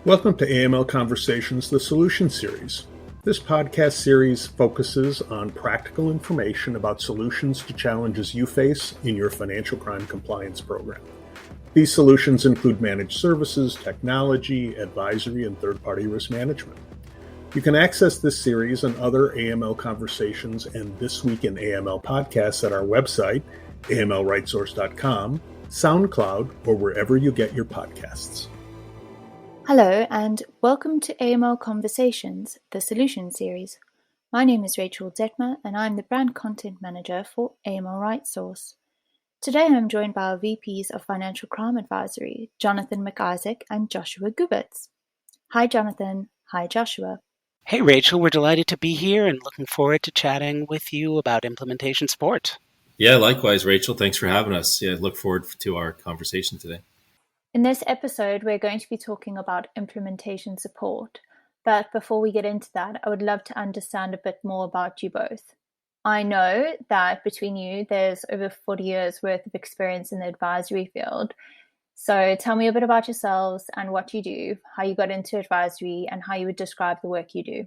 Welcome to AML Conversations, the Solution Series. This podcast series focuses on practical information about solutions to challenges you face in your financial crime compliance program. These solutions include managed services, technology, advisory, and third-party risk management. You can access this series and other AML Conversations and This Week in AML podcasts at our website, amlrightsource.com, SoundCloud, or wherever you get your podcasts. Hello and welcome to AML Conversations, the Solution Series. My name is Rachel Dettmer and I'm the Brand Content Manager for AML RightSource. Today I'm joined by our VPs of Financial Crime Advisory, Jonathan McIsaac and Joshua Gubitz. Hi Jonathan, hi Joshua. Hey Rachel, we're delighted to be here and looking forward to chatting with you about implementation support. Yeah, likewise Rachel, thanks for having us. Yeah, look forward to our conversation today. In this episode, we're going to be talking about implementation support. But before we get into that, I would love to understand a bit more about you both. I know that between you, there's over 40 years worth of experience in the advisory field. So tell me a bit about yourselves and what you do, how you got into advisory, and how you would describe the work you do.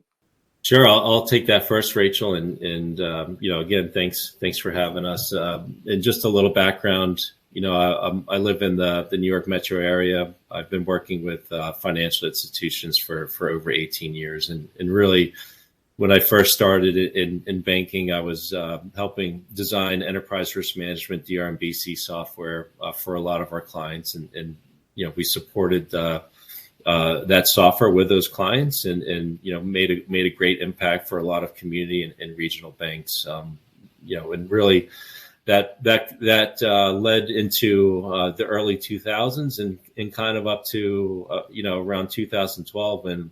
Sure, I'll take that first, Rachel. And again, thanks for having us. And just a little background. I live in the New York metro area. I've been working with financial institutions for over 18 years. And really, when I first started in banking, I was helping design enterprise risk management, DRMBC software for a lot of our clients. And we supported that software with those clients and made a great impact for a lot of community and regional banks. And really, that led into the early 2000s and kind of up to around 2012 when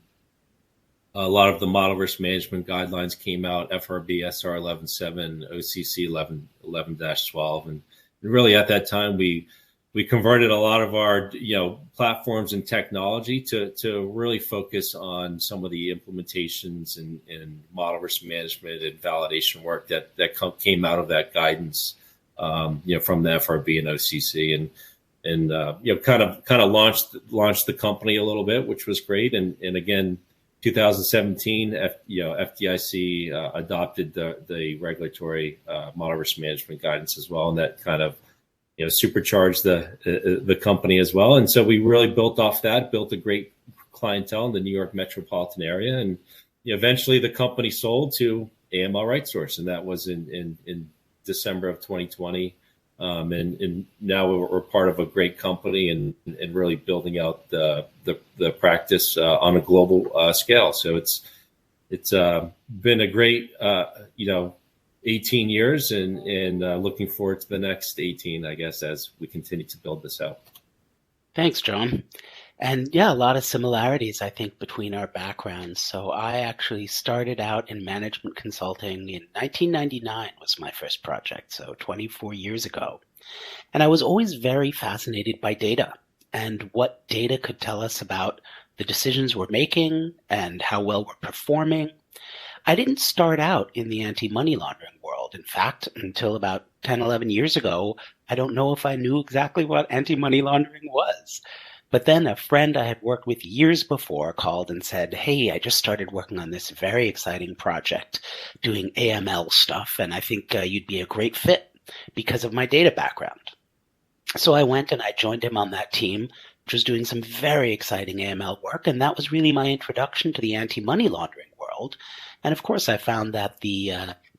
a lot of the model risk management guidelines came out, FRB SR 11.7, OCC 11-12, and really at that time we converted a lot of our platforms and technology to really focus on some of the implementations and model risk management and validation work that came out of that guidance. From the FRB and OCC, and kind of launched the company a little bit, which was great. And again, 2017, FDIC adopted the regulatory model risk management guidance as well, and that kind of supercharged the company as well. And so we really built a great clientele in the New York metropolitan area, and eventually the company sold to AML RightSource, and that was in December of 2020, and now we're part of a great company and really building out the practice on a global scale. So it's been a great 18 years and looking forward to the next 18, I guess, as we continue to build this out. Thanks, John. And yeah, a lot of similarities, I think, between our backgrounds. So I actually started out in management consulting in 1999 was my first project, so 24 years ago. And I was always very fascinated by data and what data could tell us about the decisions we're making and how well we're performing. I didn't start out in the anti-money laundering world. In fact, until about 10, 11 years ago, I don't know if I knew exactly what anti-money laundering was. But then a friend I had worked with years before called and said, hey, I just started working on this very exciting project doing AML stuff, and I think you'd be a great fit because of my data background. So I went and I joined him on that team, which was doing some very exciting AML work, and that was really my introduction to the anti-money laundering world. And of course, I found that the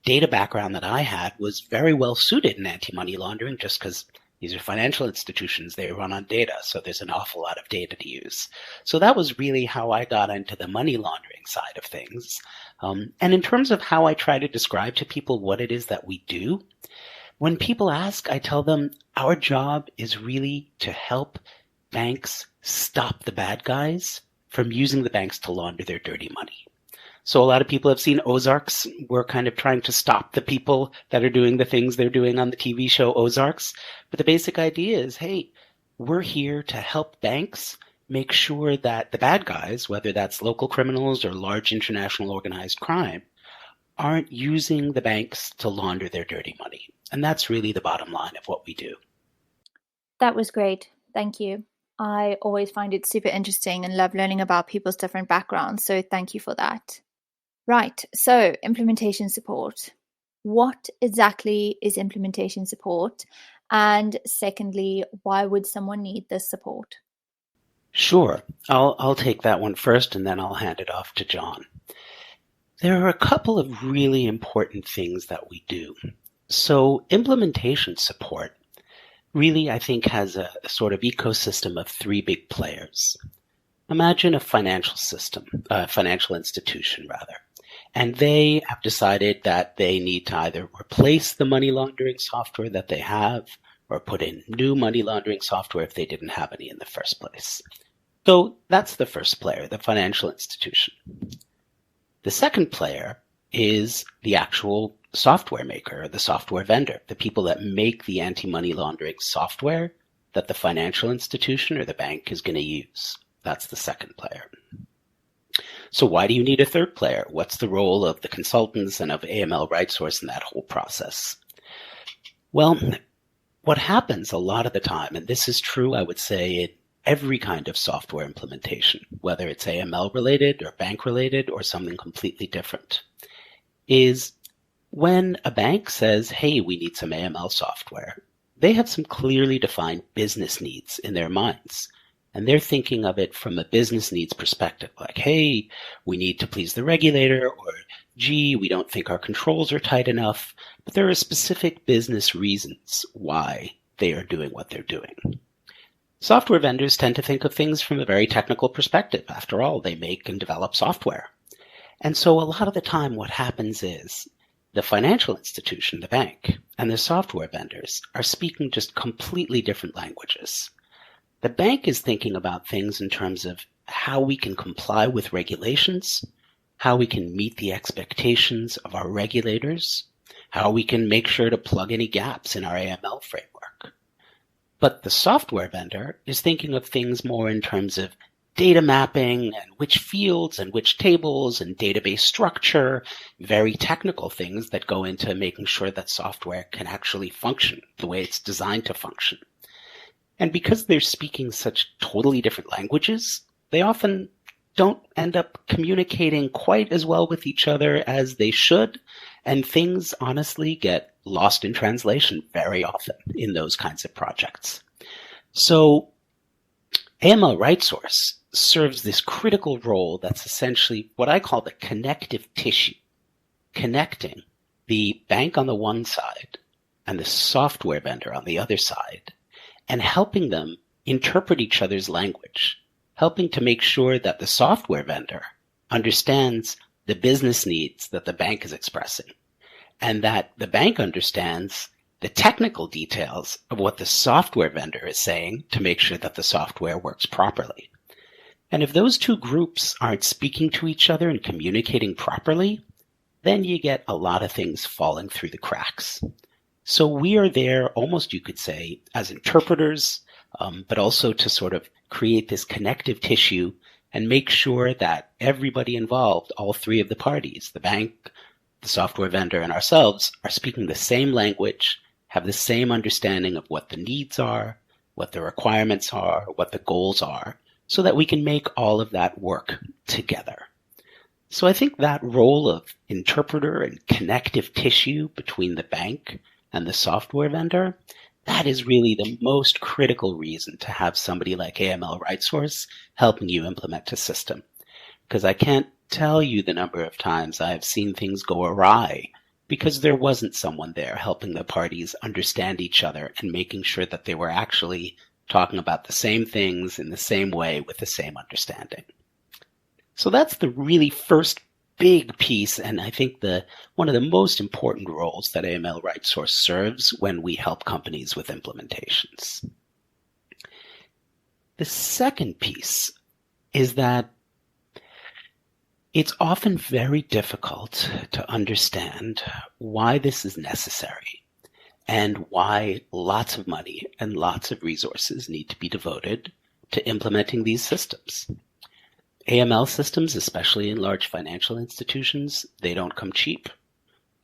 data background that I had was very well suited in anti-money laundering just because these are financial institutions, they run on data, so there's an awful lot of data to use. So that was really how I got into the money laundering side of things. And in terms of how I try to describe to people what it is that we do, when people ask, I tell them our job is really to help banks stop the bad guys from using the banks to launder their dirty money. So a lot of people have seen Ozarks. We're kind of trying to stop the people that are doing the things they're doing on the TV show Ozarks. But the basic idea is, hey, we're here to help banks make sure that the bad guys, whether that's local criminals or large international organized crime, aren't using the banks to launder their dirty money. And that's really the bottom line of what we do. That was great. Thank you. I always find it super interesting and love learning about people's different backgrounds, so thank you for that. Right, so implementation support. What exactly is implementation support? And secondly, why would someone need this support? Sure. I'll take that one first, and then I'll hand it off to John. There are a couple of really important things that we do. So implementation support really, I think, has a sort of ecosystem of three big players. Imagine a financial institution, and they have decided that they need to either replace the money laundering software that they have or put in new money laundering software if they didn't have any in the first place. So that's the first player, the financial institution. The second player is the actual software maker, the software vendor, the people that make the anti-money laundering software that the financial institution or the bank is going to use. That's the second player. So why do you need a third player? What's the role of the consultants and of AML RightSource in that whole process? Well, what happens a lot of the time, and this is true, I would say, in every kind of software implementation, whether it's AML related or bank related or something completely different, is when a bank says, hey, we need some AML software, they have some clearly defined business needs in their minds. And they're thinking of it from a business needs perspective, like, hey, we need to please the regulator, or gee, we don't think our controls are tight enough. But there are specific business reasons why they are doing what they're doing. Software vendors tend to think of things from a very technical perspective. After all, they make and develop software. And so a lot of the time what happens is the financial institution, the bank, and the software vendors are speaking just completely different languages. The bank is thinking about things in terms of how we can comply with regulations, how we can meet the expectations of our regulators, how we can make sure to plug any gaps in our AML framework. But the software vendor is thinking of things more in terms of data mapping and which fields and which tables and database structure, very technical things that go into making sure that software can actually function the way it's designed to function. And because they're speaking such totally different languages, they often don't end up communicating quite as well with each other as they should, and things honestly get lost in translation very often in those kinds of projects. So AML RightSource serves this critical role that's essentially what I call the connective tissue, connecting the bank on the one side and the software vendor on the other side, and helping them interpret each other's language, helping to make sure that the software vendor understands the business needs that the bank is expressing, and that the bank understands the technical details of what the software vendor is saying to make sure that the software works properly. And if those two groups aren't speaking to each other and communicating properly, then you get a lot of things falling through the cracks. So we are there, almost you could say, as interpreters, but also to sort of create this connective tissue and make sure that everybody involved, all three of the parties, the bank, the software vendor, and ourselves, are speaking the same language, have the same understanding of what the needs are, what the requirements are, what the goals are, so that we can make all of that work together. So I think that role of interpreter and connective tissue between the bank and the software vendor, that is really the most critical reason to have somebody like AML RightSource helping you implement a system. Because I can't tell you the number of times I've seen things go awry because there wasn't someone there helping the parties understand each other and making sure that they were actually talking about the same things in the same way with the same understanding. So that's the really first big piece, and I think one of the most important roles that AML RightSource serves when we help companies with implementations. The second piece is that it's often very difficult to understand why this is necessary and why lots of money and lots of resources need to be devoted to implementing these systems. AML systems, especially in large financial institutions, they don't come cheap.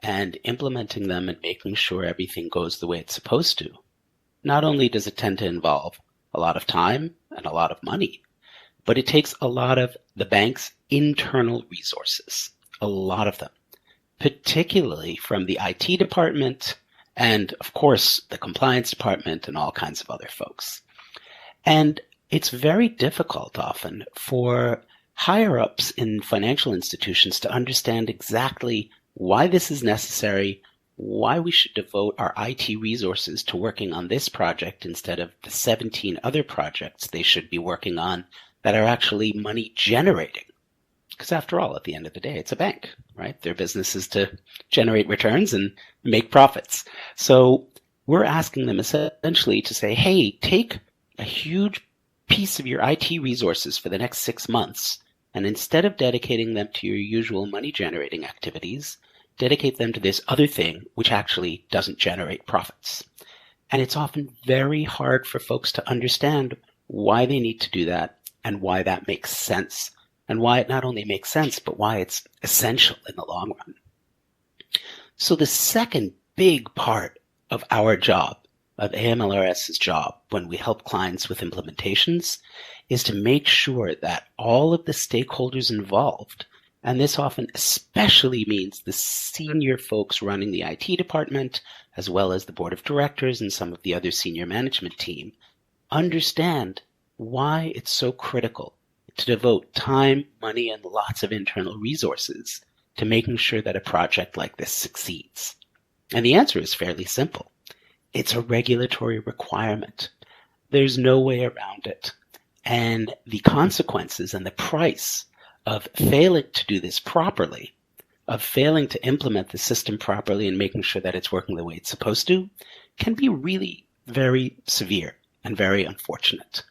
And implementing them and making sure everything goes the way it's supposed to, not only does it tend to involve a lot of time, and a lot of money. But it takes a lot of the bank's internal resources, a lot of them, particularly from the IT department and, of course, the compliance department and all kinds of other folks. And it's very difficult often for higher-ups in financial institutions to understand exactly why this is necessary, why we should devote our IT resources to working on this project instead of the 17 other projects they should be working on that are actually money generating. Because after all, at the end of the day, it's a bank, right? Their business is to generate returns and make profits. So we're asking them essentially to say, hey, take a huge piece of your IT resources for the next 6 months, and instead of dedicating them to your usual money generating activities, dedicate them to this other thing which actually doesn't generate profits. And it's often very hard for folks to understand why they need to do that and why that makes sense, and why it not only makes sense, but why it's essential in the long run. So the second big part of our job, of AMLRS's job, when we help clients with implementations, is to make sure that all of the stakeholders involved, and this often especially means the senior folks running the IT department, as well as the board of directors and some of the other senior management team, understand why it's so critical to devote time, money, and lots of internal resources to making sure that a project like this succeeds. And the answer is fairly simple. It's a regulatory requirement. There's no way around it. And the consequences and the price of failing to do this properly, of failing to implement the system properly and making sure that it's working the way it's supposed to, can be really very severe and very unfortunate.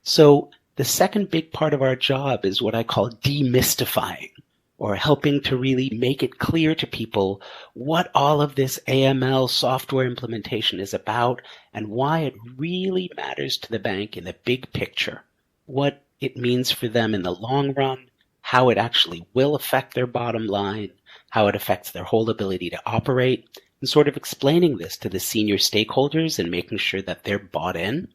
So the second big part of our job is what I call demystifying, or helping to really make it clear to people what all of this AML software implementation is about and why it really matters to the bank in the big picture, what it means for them in the long run, how it actually will affect their bottom line, how it affects their whole ability to operate, and sort of explaining this to the senior stakeholders and making sure that they're bought in.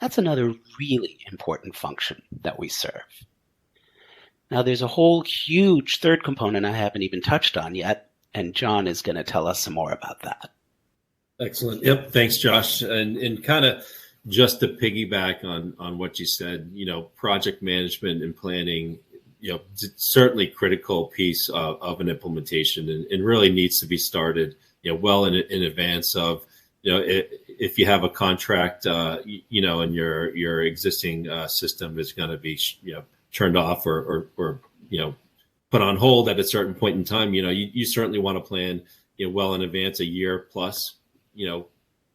That's another really important function that we serve. Now, there's a whole huge third component I haven't even touched on yet, and John is going to tell us some more about that. Excellent. Yep. Thanks, Josh. And kind of just to piggyback on what you said, project management and planning, certainly critical piece of an implementation and really needs to be started, well in advance of, if you have a contract, and your existing system is going to be, turned off or put on hold at a certain point in time, you certainly want to plan, well in advance, a year plus,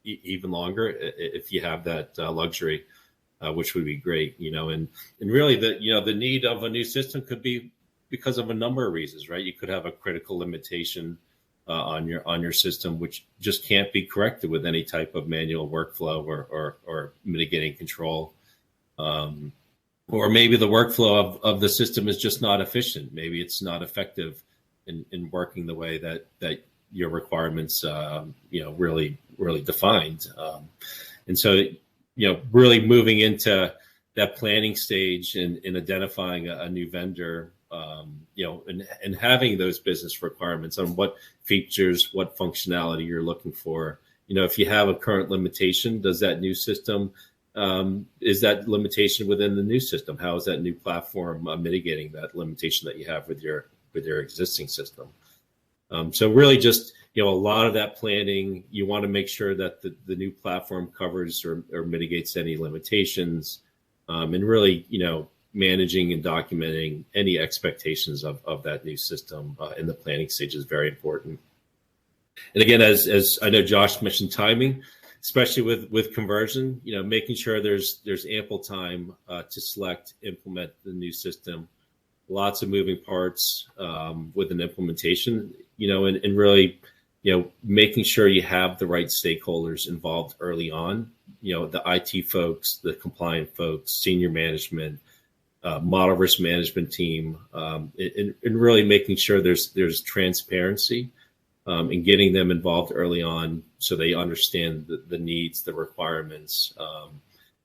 even longer if you have that luxury, which would be great, and really the need of a new system could be because of a number of reasons, right? You could have a critical limitation on your system, which just can't be corrected with any type of manual workflow or mitigating control. Or maybe the workflow of the system is just not efficient. Maybe it's not effective in working the way that your requirements, really defined. And so, really moving into that planning stage and identifying a new vendor, and having those business requirements on what features, what functionality you're looking for. If you have a current limitation, does that new system, is that limitation within the new system? How is that new platform mitigating that limitation that you have with your existing system? So really just, a lot of that planning, you want to make sure that the new platform covers or mitigates any limitations, and really, managing and documenting any expectations of that new system in the planning stage is very important. And again, as I know Josh mentioned, timing, especially with conversion, making sure there's ample time to select, implement the new system. Lots of moving parts with an implementation, and really, making sure you have the right stakeholders involved early on. The IT folks, the compliant folks, senior management, model risk management team, and really making sure there's transparency. And getting them involved early on so they understand the needs, the requirements,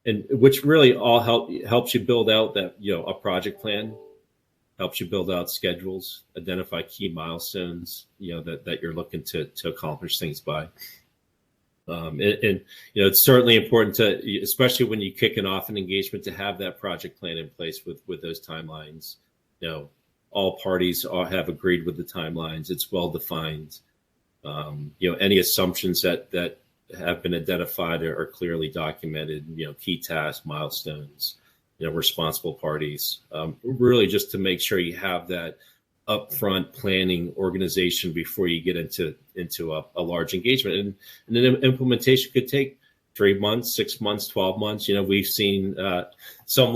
and which really all helps you build out that, a project plan, helps you build out schedules, identify key milestones, that you're looking to accomplish things by. It's certainly important to, especially when you're kicking off an engagement, to have that project plan in place with those timelines. All parties have agreed with the timelines. It's well defined. Any assumptions that have been identified are clearly documented. Key tasks, milestones, responsible parties. Really, just to make sure you have that upfront planning organization before you get into a large engagement. And then implementation could take 3 months, 6 months, 12 months. We've seen some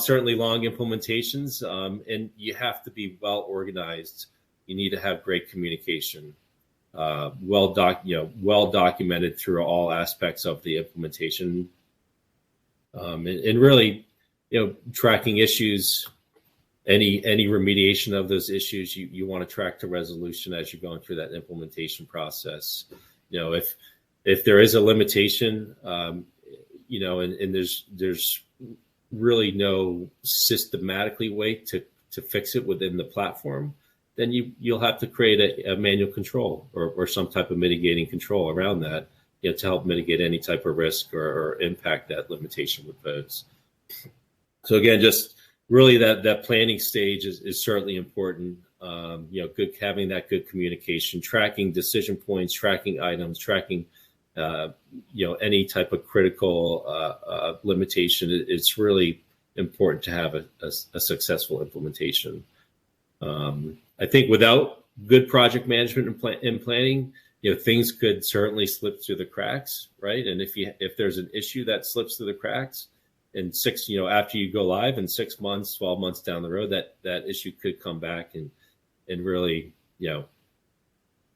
certainly long implementations, and you have to be well organized. You need to have great communication, well documented through all aspects of the implementation, and really, tracking issues. Any remediation of those issues, you want to track to resolution as you're going through that implementation process. If there is a limitation, and there's really no systematically way to fix it within the platform, then you'll have to create a manual control or some type of mitigating control around that, to help mitigate any type of risk or impact that limitation would pose. So again, just really that planning stage is certainly important. Having that good communication, tracking decision points, tracking items, tracking any type of critical limitation. It's really important to have a successful implementation. I think without good project management and planning, things could certainly slip through the cracks, right? And if there's an issue that slips through the cracks, and after you go live, in 6 months, 12 months down the road, that issue could come back and really,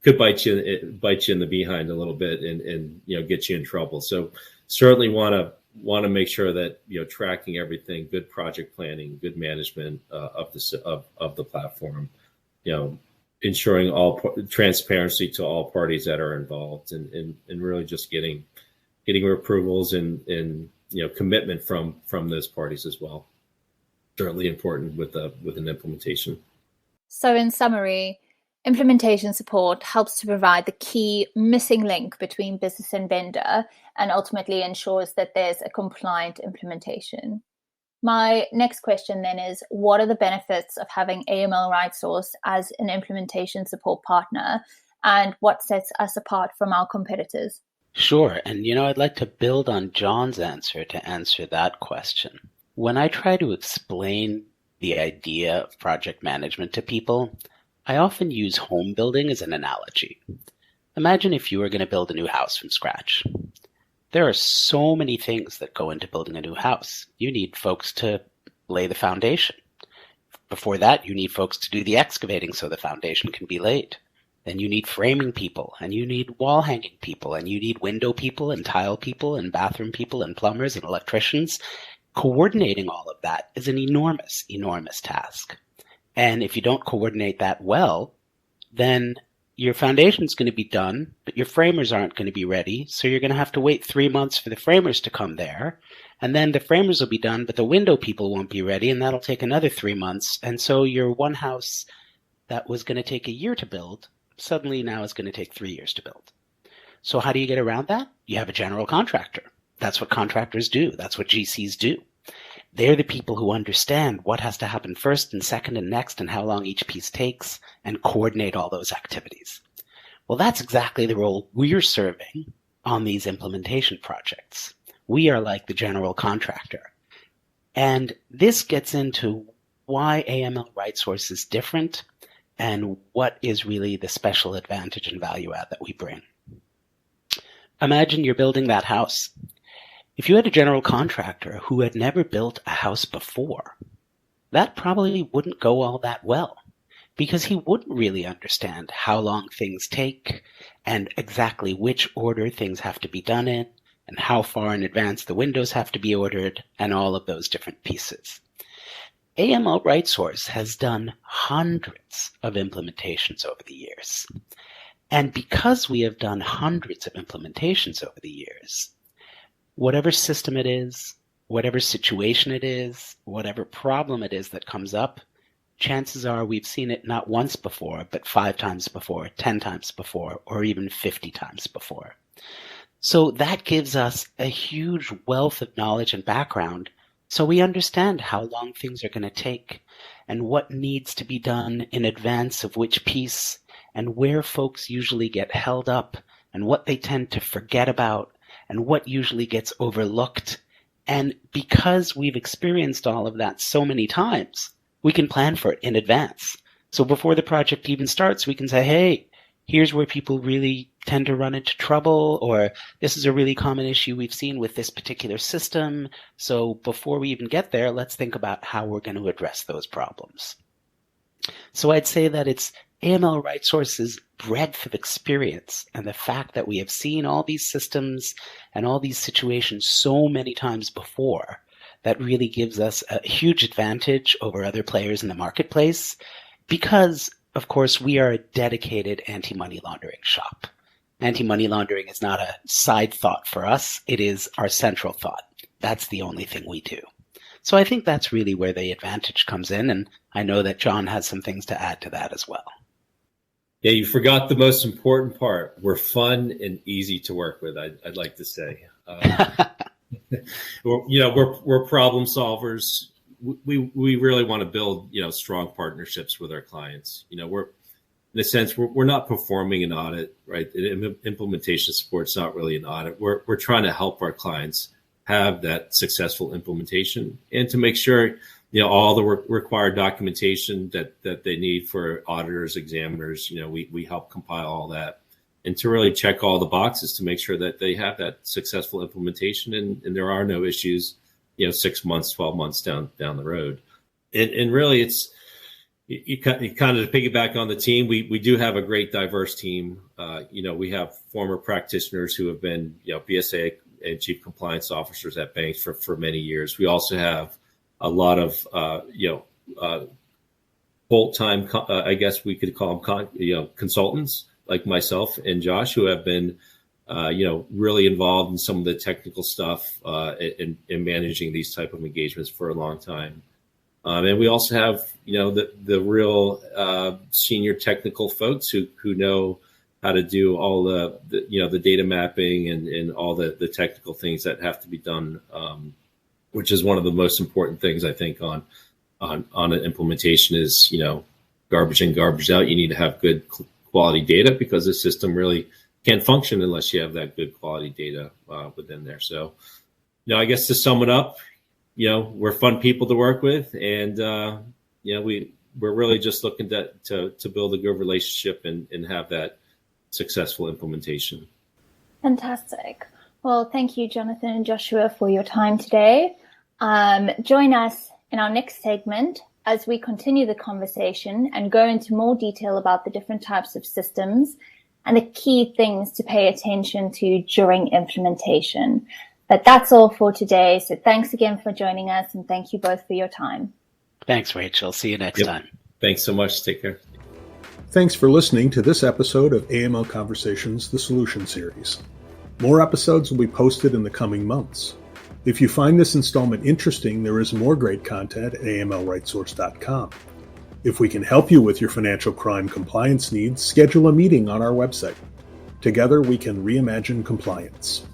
could bite you in the behind a little bit and get you in trouble. So certainly want to make sure that, tracking everything, good project planning, good management of the platform, ensuring transparency to all parties that are involved, and really just getting approvals and commitment from those parties as well. Certainly important with an implementation. So in summary, implementation support helps to provide the key missing link between business and vendor, and ultimately ensures that there's a compliant implementation. My next question then is, what are the benefits of having AML RightSource as an implementation support partner, and what sets us apart from our competitors? Sure. And, I'd like to build on John's answer to answer that question. When I try to explain the idea of project management to people, I often use home building as an analogy. Imagine if you were going to build a new house from scratch. There are so many things that go into building a new house. You need folks to lay the foundation. Before that, you need folks to do the excavating so the foundation can be laid. Then you need framing people, and you need wall hanging people, and you need window people and tile people and bathroom people and plumbers and electricians. Coordinating all of that is an enormous, enormous task. And if you don't coordinate that well, then your foundation's going to be done, but your framers aren't going to be ready. So you're going to have to wait 3 months for the framers to come there. And then the framers will be done, but the window people won't be ready, and that'll take another 3 months. And so your one house that was going to take a year to build suddenly now is going to take 3 years to build. So how do you get around that? You have a general contractor. That's what contractors do. That's what GCs do. They're the people who understand what has to happen first and second and next and how long each piece takes, and coordinate all those activities. Well, that's exactly the role we're serving on these implementation projects. We are like the general contractor. And this gets into why AML RightSource is different and what is really the special advantage and value add that we bring. Imagine you're building that house. If you had a general contractor who had never built a house before, that probably wouldn't go all that well, because he wouldn't really understand how long things take and exactly which order things have to be done in and how far in advance the windows have to be ordered and all of those different pieces. AML RightSource has done hundreds of implementations over the years. And because we have done hundreds of implementations over the years, whatever system it is, whatever situation it is, whatever problem it is that comes up, chances are we've seen it not once before, but 5 times before, 10 times before, or even 50 times before. So that gives us a huge wealth of knowledge and background, so we understand how long things are going to take and what needs to be done in advance of which piece, and where folks usually get held up and what they tend to forget about and what usually gets overlooked. And because we've experienced all of that so many times, we can plan for it in advance. So before the project even starts, we can say, hey, here's where people really tend to run into trouble, or this is a really common issue we've seen with this particular system. So before we even get there, let's think about how we're going to address those problems. So I'd say that it's AML RightSource's breadth of experience and the fact that we have seen all these systems and all these situations so many times before that really gives us a huge advantage over other players in the marketplace, because, of course, we are a dedicated anti-money laundering shop. Anti-money laundering is not a side thought for us. It is our central thought. That's the only thing we do. So I think that's really where the advantage comes in, and I know that John has some things to add to that as well. Yeah, you forgot the most important part. We're fun and easy to work with, I'd like to say. We're problem solvers. We really want to build, strong partnerships with our clients. We're, in a sense, we're not performing an audit, right? Implementation support's not really an audit. We're trying to help our clients have that successful implementation and to make sure, all the required documentation that they need for auditors, examiners, we help compile all that, and to really check all the boxes to make sure that they have that successful implementation and there are no issues, 6 months, 12 months down the road. And really it's, you kind of to piggyback on the team, we do have a great diverse team. We have former practitioners who have been, BSA and chief compliance officers at banks for many years. We also have a lot of, full-time, I guess we could call them, consultants like myself and Josh, who have been, really involved in some of the technical stuff in managing these type of engagements for a long time. And we also have, the real senior technical folks who know how to do all the data mapping and all the technical things that have to be done, which is one of the most important things I think on an implementation is, garbage in, garbage out. You need to have good quality data because the system really can't function unless you have that good quality data within there. So, I guess to sum it up, we're fun people to work with, and we're really just looking to build a good relationship and have that successful implementation. Fantastic. Well, thank you, Jonathan and Joshua, for your time today. Join us in our next segment as we continue the conversation and go into more detail about the different types of systems and the key things to pay attention to during implementation. But that's all for today. So thanks again for joining us, and thank you both for your time. Thanks, Rachel. See you next time. Thanks so much. Take care. Thanks for listening to this episode of AML Conversations, the Solution Series. More episodes will be posted in the coming months. If you find this installment interesting, there is more great content at amlrightsource.com. If we can help you with your financial crime compliance needs, schedule a meeting on our website. Together, we can reimagine compliance.